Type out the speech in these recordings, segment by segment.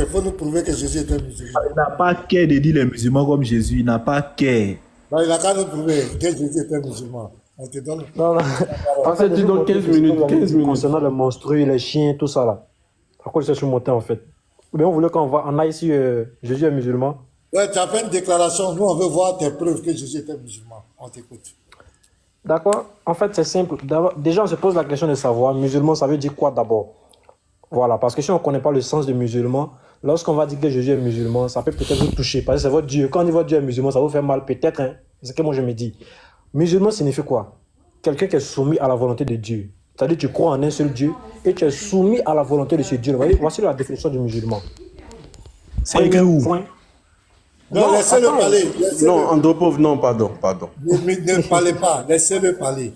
il faut nous prouver que Jésus est un musulman. Il n'a pas qu'à de dire les musulmans comme Jésus. Il n'a pas qu'à. Donc, il a qu'à nous prouver que Jésus est un musulman. On te donne. Non, non. En fait, tu donnes 15 minutes, 15 minutes. Concernant les monstrues, les chiens, tout ça là. À quoi je suis monté en fait. Mais on voulait qu'on aille si Jésus est musulman. Ouais, tu as fait une déclaration. Nous, on veut voir tes preuves que Jésus est un musulman. On t'écoute. D'accord. En fait, c'est simple. Déjà, on se pose la question de savoir, musulman, ça veut dire quoi d'abord? Voilà, parce que si on ne connaît pas le sens de musulman, lorsqu'on va dire que Jésus est musulman, ça peut peut-être vous toucher. Parce que c'est votre Dieu. Quand on dit votre Dieu est musulman, ça vous fait mal, peut-être. Hein? C'est ce que moi je me dis. Musulman signifie quoi? Quelqu'un qui est soumis à la volonté de Dieu. C'est-à-dire que tu crois en un seul Dieu et tu es soumis à la volonté de ce Dieu. Vous voyez, voici la définition du musulman. C'est écrit où? Point. Non, laissez-le parler. Non, Andropov, non, pardon. Ne parlez pas. Laissez-le parler.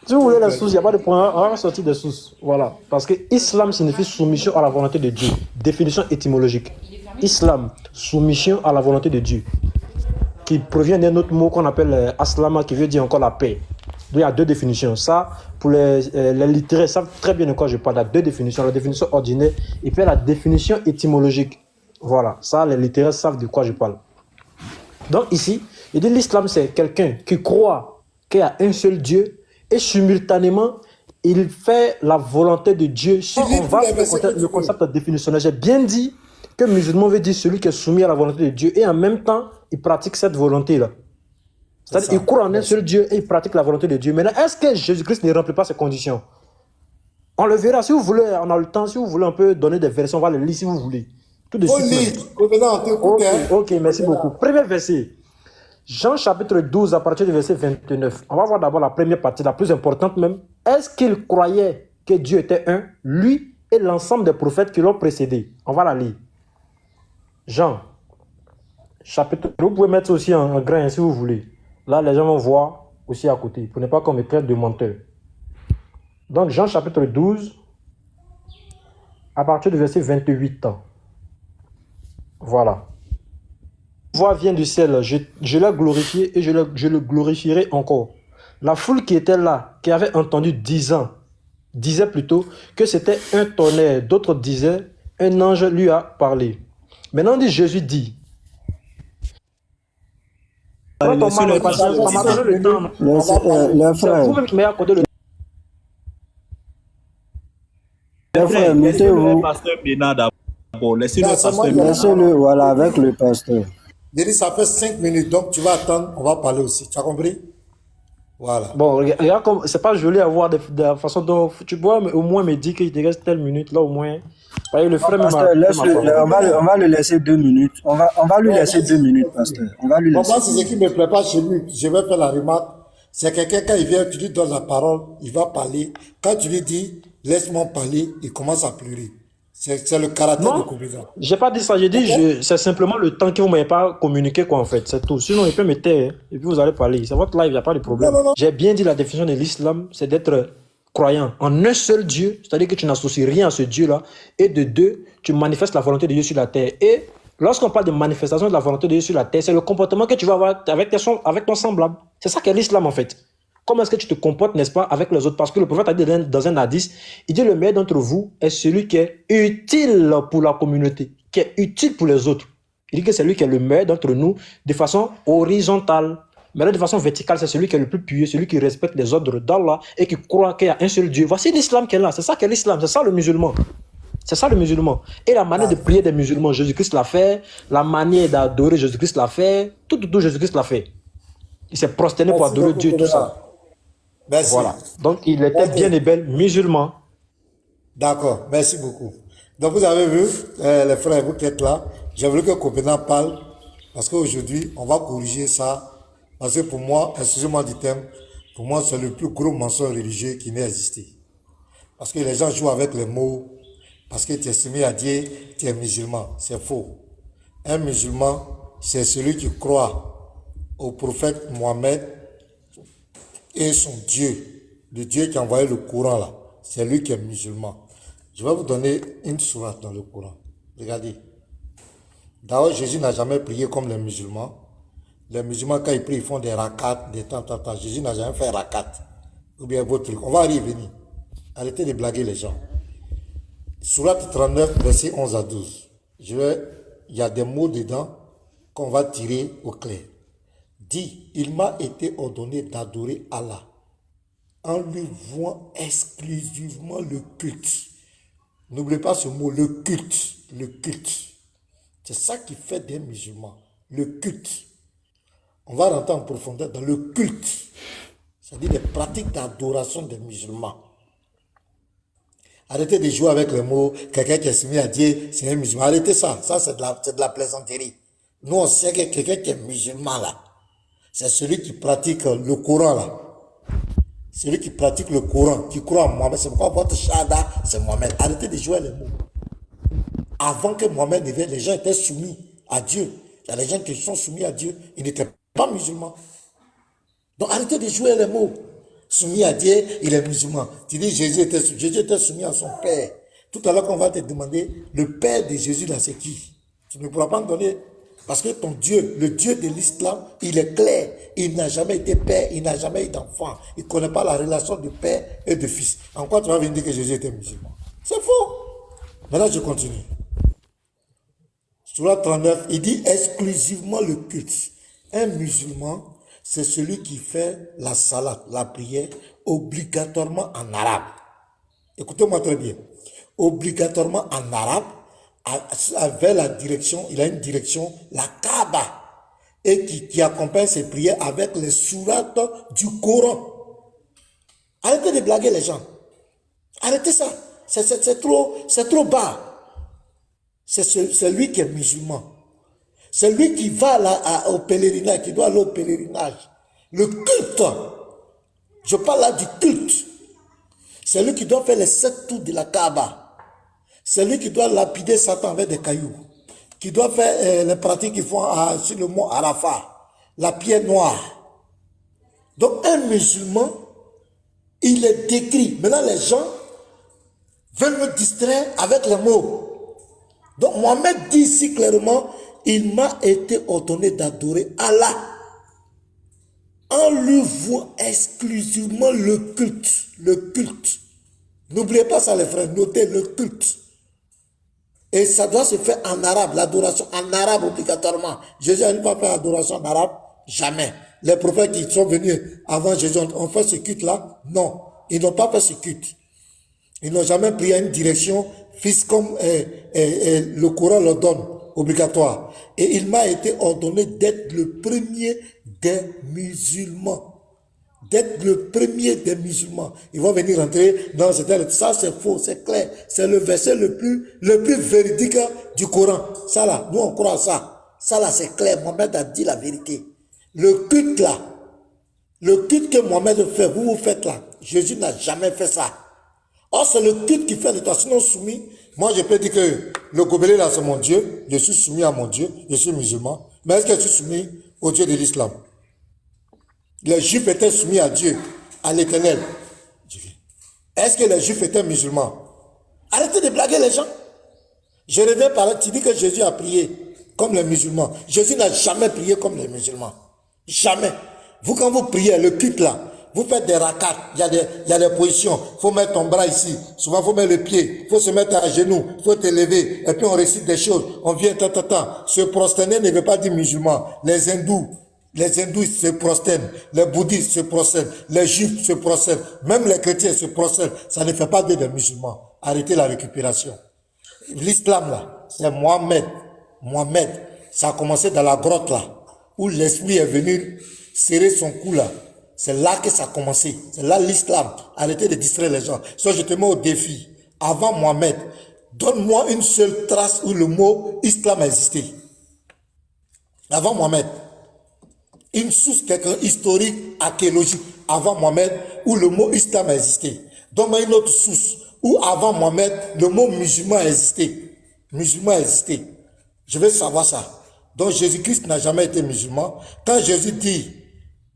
Si vous voulez la source, il n'y a pas de point. On va sortir des sources. Voilà. Parce que islam signifie soumission à la volonté de Dieu. Définition étymologique. Islam, soumission à la volonté de Dieu. Qui provient d'un autre mot qu'on appelle aslama, qui veut dire encore la paix. Donc il y a deux définitions. Ça, pour les littéraires, savent très bien de quoi je parle. Il y a deux définitions. La définition ordinaire et puis la définition étymologique. Voilà. Ça, les littéraires savent de quoi je parle. Donc ici, il dit l'islam, c'est quelqu'un qui croit qu'il y a un seul Dieu et simultanément, il fait la volonté de Dieu. Si on va le concept définitionnel, j'ai bien dit que musulman veut dire celui qui est soumis à la volonté de Dieu et en même temps, il pratique cette volonté-là. C'est-à-dire qu'il croit en un seul Dieu et il pratique la volonté de Dieu. Maintenant, est-ce que Jésus-Christ ne remplit pas ces conditions? On le verra. Si vous voulez, on a le temps, si vous voulez un peu donner des versets, on va les lire si vous voulez. Tout de suite. Ok, merci beaucoup. Premier verset. Jean chapitre 12 à partir du verset 29. On va voir d'abord la première partie, la plus importante même. Est-ce qu'il croyait que Dieu était un, lui et l'ensemble des prophètes qui l'ont précédé? On va la lire. Jean chapitre... Vous pouvez mettre aussi en grain si vous voulez. Là, les gens vont voir aussi à côté, pour ne pas qu'on me traite de menteur. Donc, Jean chapitre 12, à partir du verset 28. Voilà. Voix vient du ciel, je l'ai glorifié et je le glorifierai encore. La foule qui était là, qui avait entendu disait plutôt que c'était un tonnerre. D'autres disaient, un ange lui a parlé. Maintenant, Jésus dit. Le frère, mettez-vous. Laissez-le, voilà, avec le pasteur. J'ai dit, ça fait 5 minutes, donc tu vas attendre, on va parler aussi. Tu as compris? Voilà. Bon, regarde, comme c'est pas joli à voir de la façon dont tu vois, au moins me dire qu'il te reste telle minute, là au moins. Le frère on va le laisser 2 minutes. On va lui laisser 2 minutes, pasteur. On va lui laisser. Moi, c'est ce qui me prépare chez lui. Je vais faire la remarque. C'est quelqu'un, quand il vient, tu lui donnes la parole, il va parler. Quand tu lui dis, laisse-moi parler, il commence à pleurer. C'est le caractère du communisme. J'ai pas dit ça, j'ai dit c'est simplement le temps que vous ne m'avez pas communiqué, quoi, en fait. C'est tout. Sinon, il peut me taire et puis vous allez parler. C'est votre live, il n'y a pas de problème. Non. J'ai bien dit la définition de l'islam, c'est d'être croyant en un seul Dieu, c'est-à-dire que tu n'associes rien à ce Dieu-là. Et de deux, tu manifestes la volonté de Dieu sur la terre. Et lorsqu'on parle de manifestation de la volonté de Dieu sur la terre, c'est le comportement que tu vas avoir avec ton semblable. C'est ça qu'est l'islam, en fait. Comment est-ce que tu te comportes, n'est-ce pas, avec les autres? Parce que le prophète a dit dans un hadith, il dit le meilleur d'entre vous est celui qui est utile pour la communauté, qui est utile pour les autres. Il dit que c'est lui qui est le meilleur d'entre nous de façon horizontale. Mais là, de façon verticale, c'est celui qui est le plus pieux, celui qui respecte les ordres d'Allah et qui croit qu'il y a un seul Dieu. Voici l'islam qui est là. C'est ça qu'est l'islam. C'est ça le musulman. C'est ça le musulman. Et la manière de prier des musulmans, Jésus-Christ l'a fait. La manière d'adorer, Jésus-Christ l'a fait. Tout, Jésus-Christ l'a fait. Il s'est prosterné pour adorer Dieu, tout ça. Merci. Voilà. Donc, il était bien et bel musulman. D'accord. Merci beaucoup. Donc, vous avez vu, les frères, vous qui êtes là, j'ai voulu que Copenhague parle parce qu'aujourd'hui, on va corriger ça. Parce que pour moi, excusez-moi du terme, pour moi, c'est le plus gros mensonge religieux qui n'ait existé. Parce que les gens jouent avec les mots, parce que tu es soumis à Dieu, tu es musulman. C'est faux. Un musulman, c'est celui qui croit au prophète Mohammed et son Dieu, le Dieu qui a envoyé le Coran là. C'est lui qui est musulman. Je vais vous donner une sourate dans le Coran. Regardez. D'ailleurs, Jésus n'a jamais prié comme les musulmans. Les musulmans, quand ils prient, ils font des rakats, des temps. Jésus n'a jamais fait rakat. Ou bien votre truc. On va y revenir. Arrêtez de blaguer les gens. Sourate 39, verset 11 à 12. Il y a des mots dedans qu'on va tirer au clair. Dit, il m'a été ordonné d'adorer Allah en lui vouant exclusivement le culte. N'oubliez pas ce mot, le culte. Le culte. C'est ça qui fait des musulmans. Le culte. On va rentrer en profondeur dans le culte. C'est-à-dire les pratiques d'adoration des musulmans. Arrêtez de jouer avec les mots. Quelqu'un qui est soumis à Dieu, c'est un musulman. Arrêtez ça. Ça, c'est de la plaisanterie. Nous, on sait que quelqu'un qui est musulman, là, c'est celui qui pratique le Coran, là. Celui qui pratique le Coran, qui croit en Mohamed. C'est pourquoi votre Shahada, c'est Mohamed. Arrêtez de jouer les mots. Avant que Mohamed ne vienne, les gens étaient soumis à Dieu. Il y a des gens qui sont soumis à Dieu. Ils n'étaient pas musulmans. Donc arrêtez de jouer les mots. Soumis à Dieu, il est musulman. Tu dis Jésus était soumis à son père. Tout à l'heure, qu'on va te demander, le père de Jésus, là, c'est qui? Tu ne pourras pas me donner. Parce que ton Dieu, le Dieu de l'islam, il est clair. Il n'a jamais été père, il n'a jamais eu d'enfant. Il ne connaît pas la relation de père et de fils. En quoi tu vas venir dire que Jésus était musulman? C'est faux. Maintenant, je continue. Surah 39, il dit exclusivement le culte. Un musulman, c'est celui qui fait la salat, la prière, obligatoirement en arabe. Écoutez-moi très bien. Obligatoirement en arabe, avec la direction, il a une direction, la Kaaba, et qui accompagne ses prières avec les sourates du Coran. Arrêtez de blaguer les gens. Arrêtez ça. C'est trop bas. C'est lui qui est musulman. C'est lui qui va au pèlerinage, qui doit aller au pèlerinage. Le culte. Je parle là du culte. C'est lui qui doit faire les 7 tours de la Kaaba. C'est lui qui doit lapider Satan avec des cailloux. Qui doit faire les pratiques qu'ils font sur le mont Arafat. La pierre noire. Donc un musulman, il est décrit. Maintenant les gens veulent me distraire avec les mots. Donc Mohamed dit ici clairement, il m'a été ordonné d'adorer Allah en lui vouant exclusivement le culte. Le culte. N'oubliez pas ça les frères, notez le culte. Et ça doit se faire en arabe, l'adoration en arabe obligatoirement. Jésus n'a pas fait l'adoration en arabe, jamais. Les prophètes qui sont venus avant Jésus ont fait ce culte-là? Non, ils n'ont pas fait ce culte. Ils n'ont jamais pris une direction fixe comme le Coran le donne, obligatoire. Et il m'a été ordonné d'être le premier des musulmans. D'être le premier des musulmans. Ils vont venir rentrer dans cette... Ça c'est faux, c'est clair. C'est le verset le plus véridique du Coran. Ça là, nous on croit à ça. Ça là c'est clair, Mohamed a dit la vérité. Le culte là, le culte que Mohamed fait, vous faites là, Jésus n'a jamais fait ça. Or, c'est le culte qui fait de toi. Sinon, soumis, moi, je peux dire que le gobelet là, c'est mon Dieu. Je suis soumis à mon Dieu. Je suis musulman. Mais est-ce que je suis soumis au Dieu de l'islam? Les Juifs étaient soumis à Dieu, à l'Éternel. Est-ce que les Juifs étaient musulmans? Arrêtez de blaguer les gens. Je reviens par là, tu dis que Jésus a prié comme les musulmans. Jésus n'a jamais prié comme les musulmans. Jamais. Vous, quand vous priez, le culte là, vous faites des rakats, il y a des positions. Il faut mettre ton bras ici. Souvent, il faut mettre le pied. Il faut se mettre à genoux. Il faut te lever. Et puis, on récite des choses. On vient, Se prosterner ne veut pas dire musulman. Les hindous se prosternent. Les bouddhistes se prosternent. Les juifs se prosternent. Même les chrétiens se prosternent. Ça ne fait pas dire des musulmans. Arrêtez la récupération. L'islam, là, c'est Mohamed. Mohamed, ça a commencé dans la grotte, là, où l'esprit est venu serrer son cou, là. C'est là que ça a commencé. C'est là l'islam. Arrêtez de distraire les gens. So, je te mets au défi. Avant Mohamed, donne-moi une seule trace où le mot islam a existé. Avant Mohamed. Une source quelqu'un historique, archéologique, avant Mohamed, où le mot islam a existé. Donne-moi une autre source où avant Mohamed, le mot musulman a existé. Musulman a existé. Je veux savoir ça. Donc Jésus-Christ n'a jamais été musulman. Quand Jésus dit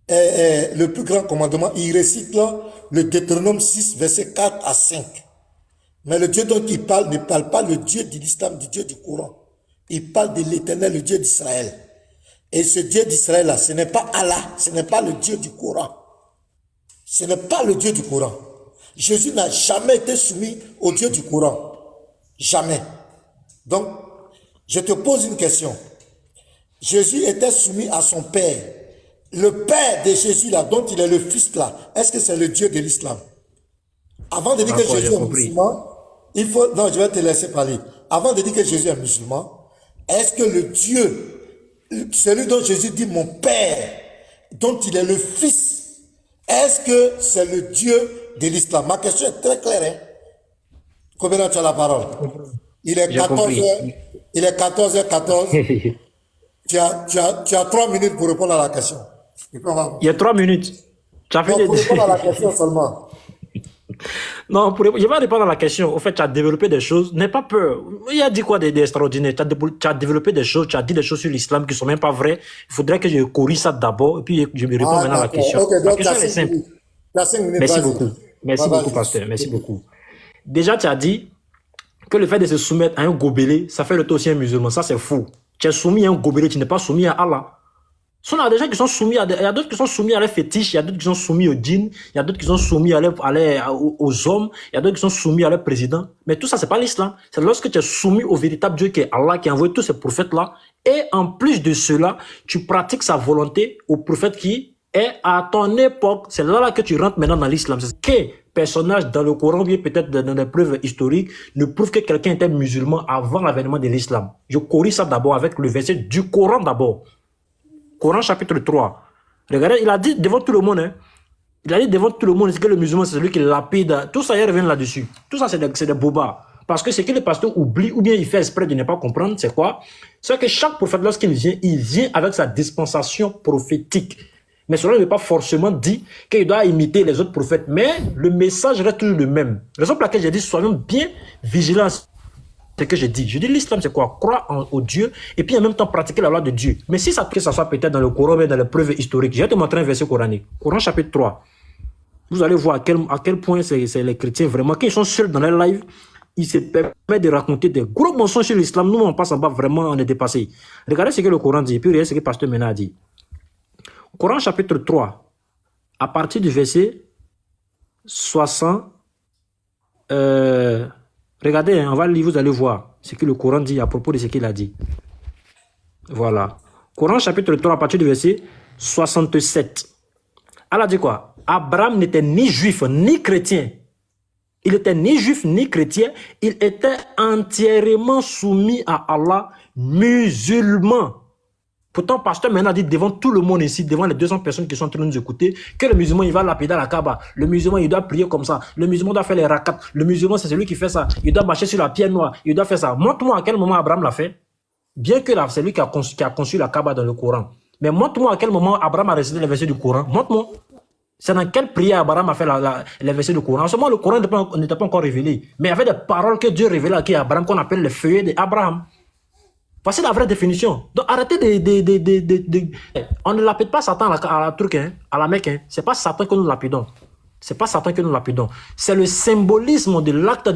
le plus grand commandement, il récite là le Deutéronome 6, verset 4 à 5. Mais le Dieu dont il parle ne parle pas le Dieu de l'islam, du Dieu du Coran. Il parle de l'Éternel, le Dieu d'Israël. Et ce Dieu d'Israël là, ce n'est pas Allah, ce n'est pas le Dieu du Coran. Ce n'est pas le Dieu du Coran. Jésus n'a jamais été soumis au Dieu du Coran. Jamais. Donc, Je te pose une question. Jésus était soumis à son Père. Le Père de Jésus, là, dont il est le Fils, là, est-ce que c'est le Dieu de l'islam? Avant de dire que D'accord, Jésus j'ai est compris. musulman, il faut... Non, je vais te laisser parler. Avant de dire que Jésus est musulman, est-ce que le Dieu, celui dont Jésus dit mon Père, dont il est le Fils, est-ce que c'est le Dieu de l'islam? Ma question est très claire. Hein? Combien tu as la parole? Il est J'ai compris. 14h. Il est 14h14. Tu as 3 minutes pour répondre à la question. Et puis on va... Il y a 3 minutes. Tu as Non, fait pour répondre à la question seulement. Non, je vais répondre à la question. Au fait, tu as développé des choses. N'aie pas peur. Il a dit quoi d'extraordinaire? Tu as développé des choses, tu as dit des choses sur l'islam qui ne sont même pas vraies. Il faudrait que je corrige ça d'abord et puis je me réponds maintenant à la question. Ok, La donc question elle est simple. tu as 5 minutes. Merci vas-y. beaucoup. Merci Vas-y. beaucoup, pasteur. Merci beaucoup. Déjà, tu as dit que le fait de se soumettre à un gobelet, ça fait le toi aussi un musulman. Ça, c'est fou. Tu es soumis à un gobelet, tu n'es pas soumis à Allah. Il y a des gens qui sont soumis il y a d'autres qui sont soumis à leurs fétiches, il y a d'autres qui sont soumis aux djinns, il y a d'autres qui sont soumis aux hommes, il y a d'autres qui sont soumis à leur président. Mais tout ça, c'est pas l'islam. C'est lorsque tu es soumis au véritable Dieu qui est Allah, qui a envoyé tous ces prophètes-là. Et en plus de cela, tu pratiques sa volonté au prophète qui est à ton époque. C'est là que tu rentres maintenant dans l'islam. C'est que personnage dans le Coran, bien peut-être dans des preuves historiques, ne prouve que quelqu'un était musulman avant l'avènement de l'islam. Je corrige ça d'abord avec le verset du Coran d'abord. Coran chapitre 3. Regardez, il a dit devant tout le monde, hein, il a dit devant tout le monde que le musulman c'est celui qui lapide. Tout ça, il revient là-dessus. Tout ça, c'est des bobas. Parce que ce que le pasteur oublie ou bien il fait exprès de ne pas comprendre, c'est quoi? C'est que chaque prophète, lorsqu'il vient, il vient avec sa dispensation prophétique. Mais cela ne veut pas forcément dire qu'il doit imiter les autres prophètes. Mais le message reste toujours le même. Raison pour laquelle j'ai dit, soyons bien vigilants. C'est que j'ai dit. Je dis l'islam, c'est quoi? Croire au Dieu et puis en même temps pratiquer la loi de Dieu. Mais si ça, que ça soit peut-être dans le Coran, mais dans les preuves historiques, je vais te montrer un verset coranique. Coran chapitre 3. Vous allez voir à quel point c'est les chrétiens vraiment. Quand ils sont seuls dans les lives, ils se permettent de raconter des gros mensonges sur l'islam. Nous, on passe en bas, vraiment, on est dépassé. Regardez ce que le Coran dit. Et puis regardez ce que le pasteur Mena a dit. Coran chapitre 3, à partir du verset 60. Regardez, on va lire, vous allez voir ce que le Coran dit à propos de ce qu'il a dit. Voilà. Coran chapitre 3 à partir du verset 67. Allah dit quoi? Abraham n'était ni juif ni chrétien. Il n'était ni juif ni chrétien. Il était entièrement soumis à Allah, musulman. Pourtant, pasteur maintenant dit devant tout le monde ici, devant les 200 personnes qui sont en train de nous écouter, que le musulman, il va lapider à la Kaaba. Le musulman, il doit prier comme ça. Le musulman doit faire les rakats. Le musulman, c'est celui qui fait ça. Il doit marcher sur la pierre noire. Il doit faire ça. Montre-moi à quel moment Abraham l'a fait. Bien que c'est lui qui a conçu la Kaaba dans le Coran. Mais montre-moi à quel moment Abraham a récité les versets du Coran. Montre-moi. C'est dans quelle prière Abraham a fait les versets du Coran. En ce moment, le Coran n'était pas encore révélé. Mais il y avait des paroles que Dieu révélait à Abraham, qu'on appelle les feuillets d'Abraham. Voici la vraie définition. Donc arrêtez on ne lapide pas Satan à la Mecque. C'est pas Satan que nous lapidons. C'est pas Satan que nous lapidons. C'est le symbolisme de l'acte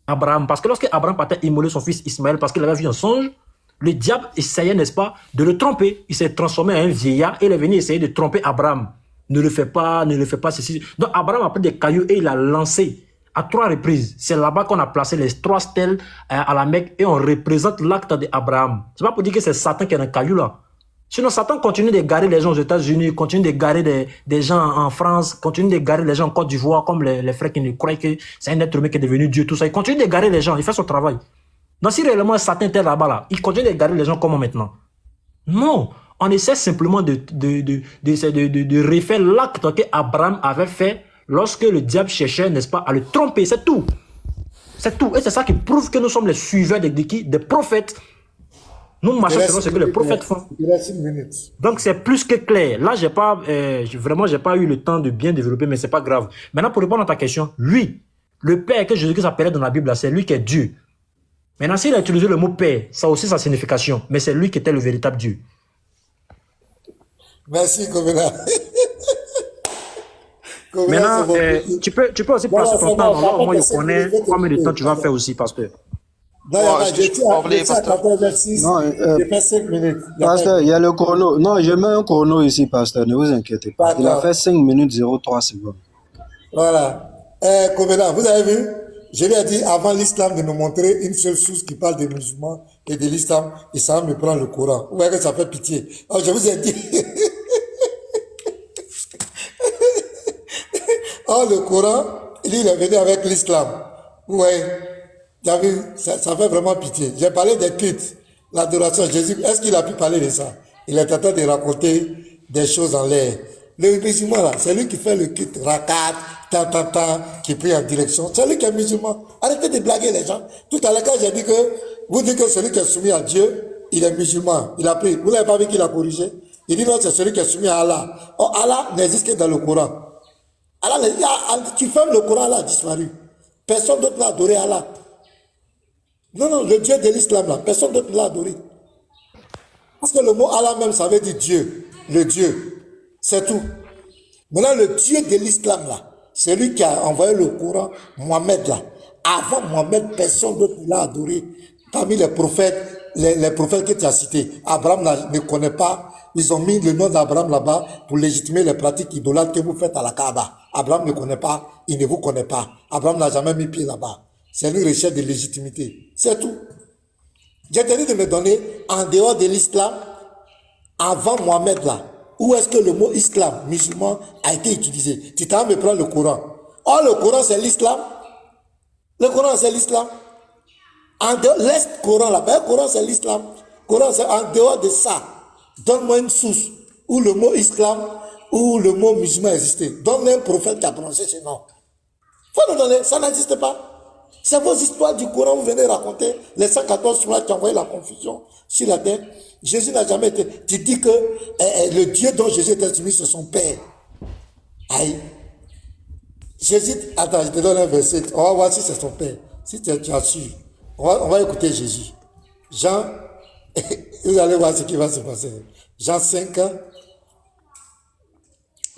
d'Abraham. Parce que lorsque Abraham partait immoler son fils Ismaël parce qu'il avait vu un songe, le diable essayait, n'est-ce pas, de le tromper. Il s'est transformé en un vieillard et il est venu essayer de tromper Abraham. Ne le fais pas ceci. Donc Abraham a pris des cailloux et il a lancé à 3 reprises. C'est là-bas qu'on a placé les 3 stèles à la Mecque et on représente l'acte d'Abraham. C'est pas pour dire que c'est Satan qui est dans le caillou là. Sinon, Satan continue de garer les gens aux États-Unis, continue de garer des gens en France, continue de garer les gens en Côte d'Ivoire, comme les frères qui ne croient que c'est un être humain qui est devenu Dieu, tout ça. Il continue de garer les gens, il fait son travail. Donc si réellement Satan était là-bas, là, il continue de garer les gens comment maintenant? Non, on essaie simplement de refaire l'acte qu'Abraham avait fait lorsque le diable cherchait, n'est-ce pas, à le tromper, c'est tout. C'est tout. Et c'est ça qui prouve que nous sommes les suiveurs des prophètes. Nous marchons selon ce que les prophètes font. Donc c'est plus que clair. Là, j'ai pas eu le temps de bien développer, mais c'est pas grave. Maintenant, pour répondre à ta question, lui, le Père que Jésus appelait dans la Bible, c'est lui qui est Dieu. Maintenant, s'il a utilisé le mot Père, ça a aussi sa signification, mais c'est lui qui était le véritable Dieu. Merci, Kovena. Maintenant, tu peux aussi passer ton temps. Alors, moi, je connais combien de temps tu vas faire aussi, pasteur. Non, j'ai fait 5 minutes. Pasteur, il y a le chrono. Non, je mets un chrono ici, pasteur, ne vous inquiétez pas. Il a fait 5 minutes 03 secondes. Voilà. Kovena, vous avez vu? Je lui ai dit avant l'islam de me montrer une seule source qui parle des musulmans et de l'islam, et ça va me prendre le Coran. Vous voyez que ça fait pitié. Alors je vous ai dit, oh le Coran, lui il est venu avec l'islam. Ouais, tu as vu, ça fait vraiment pitié. J'ai parlé des cultes, l'adoration à Jésus. Est-ce qu'il a pu parler de ça? Il est en train de raconter des choses en l'air. Le musulman là, c'est lui qui fait le culte, rakat, qui prie en direction. C'est lui qui est musulman. Arrêtez de blaguer les gens. Tout à l'heure, quand j'ai dit que, vous dites que celui qui est soumis à Dieu, il est musulman. Il a pris. Vous n'avez pas vu qu'il a corrigé? Il dit non, c'est celui qui est soumis à Allah. Oh, Allah n'existe que dans le Coran. Tu fermes le Coran, Allah a disparu. Personne d'autre n'a adoré Allah. Non, non, le Dieu de l'islam là, personne d'autre l'a adoré. Parce que le mot Allah même, ça veut dire Dieu. Le Dieu. C'est tout. Maintenant, le Dieu de l'islam là, c'est lui qui a envoyé le Coran, Mohamed là. Avant Mohamed, personne d'autre ne l'a adoré. Parmi les prophètes que tu as cités, Abraham ne connaît pas. Ils ont mis le nom d'Abraham là-bas pour légitimer les pratiques idolâtres que vous faites à la Kaaba. Abraham ne connaît pas, il ne vous connaît pas. Abraham n'a jamais mis pied là-bas. C'est une recherche de légitimité. C'est tout. J'ai tenu de me donner, en dehors de l'islam, avant Mohamed là, où est-ce que le mot islam, musulman, a été utilisé? Tu t'as me prendre le Coran. Oh, le Coran c'est l'islam. Le Coran c'est l'islam. En dehors, l'Est Coran là-bas, le Coran c'est l'islam. Coran c'est en dehors de ça. Donne-moi une source où le mot islam, où le mot musulman existait. Donne-moi un prophète qui a prononcé ce nom. Faut nous donner, ça n'existe pas. C'est vos histoires du Coran, vous venez raconter les 114 sourates qui ont envoyé la confusion sur la terre. Jésus n'a jamais été. Tu dis que le Dieu dont Jésus était soumis, c'est son Père. Aïe. Jésus, attends, je te donne un verset. On va voir si c'est son Père. Si tu as su, on va écouter Jésus. Jean, vous allez voir ce qui va se passer. Jean 5.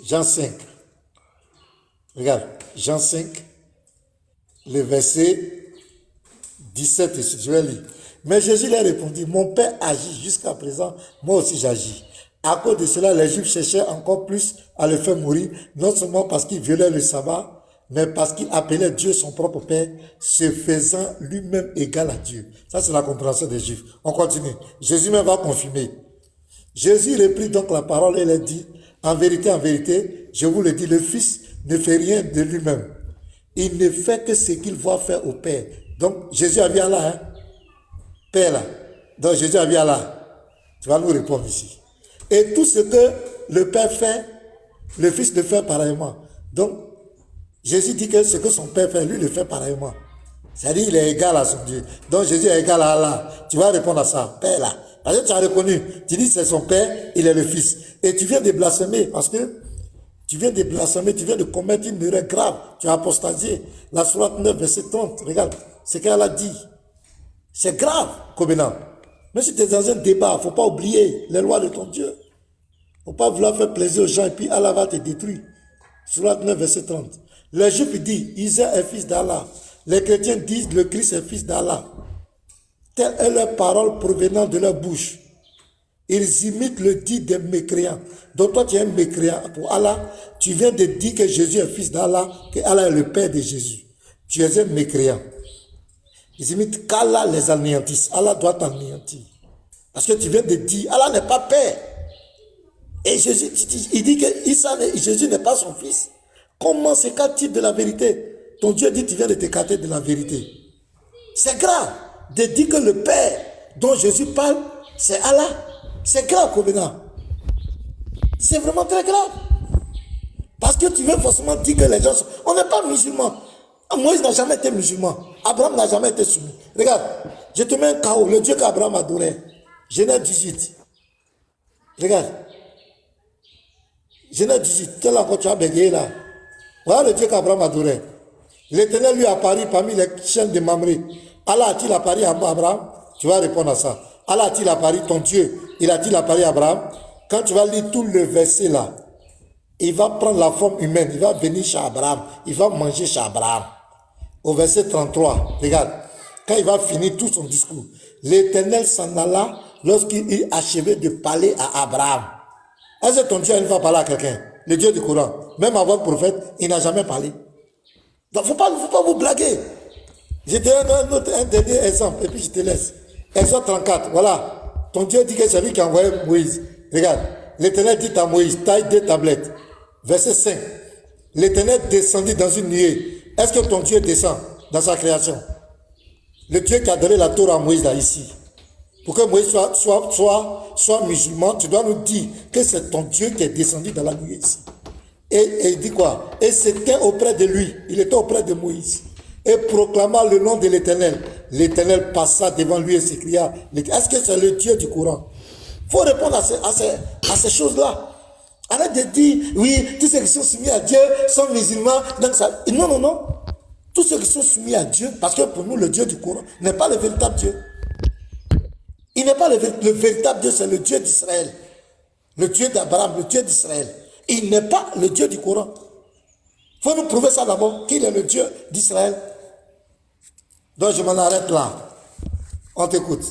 Jean 5. Regarde, Jean 5. Le verset 17 et je vais lire. Mais Jésus leur répondit, mon Père agit jusqu'à présent, moi aussi j'agis. À cause de cela, les Juifs cherchaient encore plus à le faire mourir, non seulement parce qu'il violait le sabbat, mais parce qu'il appelait Dieu son propre Père, se faisant lui-même égal à Dieu. Ça, c'est la compréhension des Juifs. On continue. Jésus même va confirmer. Jésus reprit donc la parole et leur dit, en vérité, je vous le dis, le Fils ne fait rien de lui-même. Il ne fait que ce qu'il voit faire au Père. Donc, Jésus a vu Allah, hein? Père là. Donc, Jésus a vu Allah. Tu vas nous répondre ici. Et tout ce que le Père fait, le Fils le fait pareillement. Donc, Jésus dit que ce que son Père fait, lui le fait pareillement. C'est-à-dire qu'il est égal à son Dieu. Donc, Jésus est égal à Allah. Tu vas répondre à ça. Père là. Parce que tu as reconnu. Tu dis que c'est son Père, il est le Fils. Et tu viens de blasphémer parce que tu viens de blasphémer, tu viens de commettre une erreur grave. Tu as apostasié. La sourate 9, verset 30. Regarde ce qu'elle a dit. C'est grave, Covenant. Mais si tu es dans un débat, il ne faut pas oublier les lois de ton Dieu. Il ne faut pas vouloir faire plaisir aux gens et puis Allah va te détruire. Sourate 9, verset 30. Les Juifs disent, Isa est fils d'Allah. Les chrétiens disent, le Christ est fils d'Allah. Telle est leur parole provenant de leur bouche. Ils imitent le dit des mécréants. Donc toi, tu es un mécréant pour Allah. Tu viens de dire que Jésus est fils d'Allah, que Allah est le Père de Jésus. Tu es un mécréant. Ils imitent qu'Allah les anéantisse. Allah doit t'anéantir. Parce que tu viens de dire, Allah n'est pas Père. Et Jésus, il dit que Jésus n'est pas son fils. Comment s'écarte-t-il de la vérité? Ton Dieu dit, tu viens de t'écarter de la vérité. C'est grave de dire que le Père dont Jésus parle, c'est Allah. C'est grave, Covenant. C'est vraiment très grave. Parce que tu veux forcément dire que les gens sont... On n'est pas musulmans. Moïse n'a jamais été musulman. Abraham n'a jamais été soumis. Regarde, je te mets un chaos. Le Dieu qu'Abraham adorait. Genèse 18. Regarde. Genèse 18. Tel encore tu as bégayé là. Voilà le Dieu qu'Abraham adorait. L'Éternel lui apparaît parmi les chaînes de Mamré. Allah a-t-il apparu à Abraham? Tu vas répondre à ça. Allah a-t-il apparu, ton Dieu, il a-t-il apparu à Abraham? Quand tu vas lire tout le verset là, il va prendre la forme humaine, il va venir chez Abraham, il va manger chez Abraham. Au verset 33, regarde, quand il va finir tout son discours, l'Éternel s'en alla lorsqu'il achevait de parler à Abraham. Est-ce que ton Dieu va parler à quelqu'un? Le Dieu du Coran, même avant le prophète, il n'a jamais parlé. Donc, il ne faut pas vous blaguer. Je te donne un dernier exemple et puis je te laisse. Exode 34, voilà. Ton Dieu dit que c'est lui qui a envoyé Moïse. Regarde, l'Éternel dit à Moïse, taille 2 tablettes. Verset 5. L'Éternel descendit dans une nuée. Est-ce que ton Dieu descend dans sa création? Le Dieu qui a donné la Torah à Moïse là, ici. Pour que Moïse soit musulman, tu dois nous dire que c'est ton Dieu qui est descendu dans la nuée ici. Et il dit quoi? Et c'était auprès de lui, il était auprès de Moïse. Et proclama le nom de l'Éternel. L'Éternel passa devant lui et s'écria, est-ce que c'est le Dieu du Coran? Il faut répondre à ces choses-là. Arrête de dire, oui, tous ceux qui sont soumis à Dieu sont musulmans. Donc ça... Non, non, non. Tous ceux qui sont soumis à Dieu, parce que pour nous, le Dieu du Coran n'est pas le véritable Dieu. Il n'est pas le véritable Dieu, c'est le Dieu d'Israël. Le Dieu d'Abraham, le Dieu d'Israël. Il n'est pas le Dieu du Coran. Il faut nous prouver ça d'abord, qu'il est le Dieu d'Israël. Donc je m'en arrête là. On t'écoute.